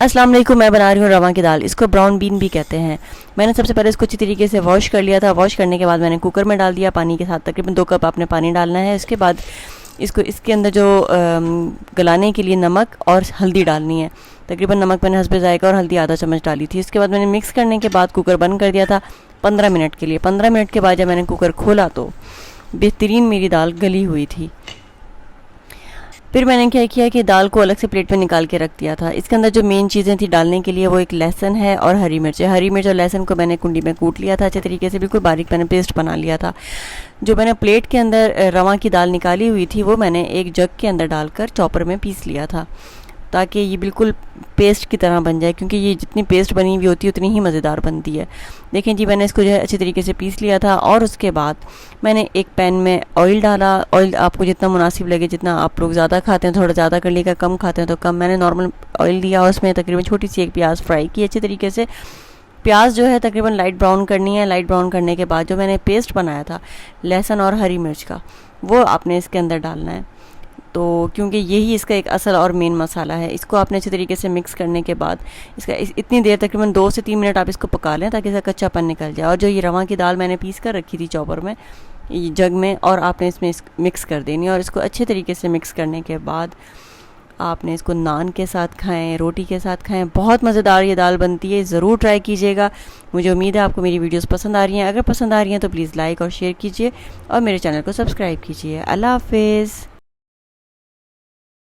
अस्सलाम वालेकुम। मैं बना रही हूँ रवा की दाल। इसको ब्राउन बीन भी कहते हैं। मैंने सबसे पहले इसको अच्छी तरीके से वॉश कर लिया था। वॉश करने के बाद मैंने कुकर में डाल दिया पानी के साथ। तकरीबन 2 कप आपने पानी डालना है। इसके बाद इसको इसके अंदर जो गलाने के लिए नमक और हल्दी डालनी है। तकरीबन नमक मैंने हस्बे जायका और हल्दी आधा चम्मच डाली थी। इसके बाद मैंने मिक्स करने के बाद कुकर बंद कर दिया था 15 मिनट के लिए। 15 मिनट के बाद जब मैंने कुकर खोला तो बेहतरीन मेरी दाल गली हुई थी। फिर मैंने क्या किया कि दाल को अलग से प्लेट पे निकाल के रख दिया था। इसके अंदर जो मेन चीज़ें थी डालने के लिए वो एक लहसुन है और हरी मिर्च है। हरी मिर्च और लहसुन को मैंने कुंडी में कूट लिया था अच्छे तरीके से, बिल्कुल बारीक मैंने पेस्ट बना लिया था। जो मैंने प्लेट के अंदर रवा की दाल निकाली हुई थी वो मैंने एक जग के अंदर डालकर चॉपर में पीस लिया था ताकि ये बिल्कुल पेस्ट की तरह बन जाए, क्योंकि ये जितनी पेस्ट बनी हुई होती है उतनी ही मज़ेदार बनती है। देखें जी, मैंने इसको जो है अच्छी तरीके से पीस लिया था। और उसके बाद मैंने एक पैन में ऑयल डाला। ऑयल आपको जितना मुनासिब लगे, जितना आप लोग ज़्यादा खाते हैं थोड़ा ज़्यादा कर लेगा, कम खाते हैं तो कम। मैंने नॉर्मल ऑयल लिया और उसमें तकरीबन छोटी सी एक प्याज फ्राई की अच्छी तरीके से। प्याज जो है तकरीबन लाइट ब्राउन करनी है। लाइट ब्राउन करने के बाद जो मैंने पेस्ट बनाया था लहसुन और हरी मिर्च का, वो आपने इसके अंदर डालना है। तो क्योंकि यही इसका एक असल और मेन मसाला है। इसको आपने अच्छे तरीके से मिक्स करने के बाद इतनी देर तकरीबन 2 से 3 मिनट आप इसको पका लें ताकि इसका कच्चापन निकल जाए। और जो ये रवा की दाल मैंने पीस कर रखी थी चॉपर में, जग में, और आपने इसमें मिक्स कर देनी है। और इसको अच्छे तरीके से मिक्स करने के बाद आपने इसको नान के साथ खाएं, रोटी के साथ खाएं। बहुत मज़ेदार ये दाल बनती है, ज़रूर ट्राई कीजिएगा। मुझे उम्मीद है आपको मेरी वीडियोस पसंद आ रही हैं। अगर पसंद आ रही हैं तो प्लीज़ लाइक और शेयर कीजिए और मेरे चैनल को सब्सक्राइब कीजिए। अल्लाह हाफ़िज़।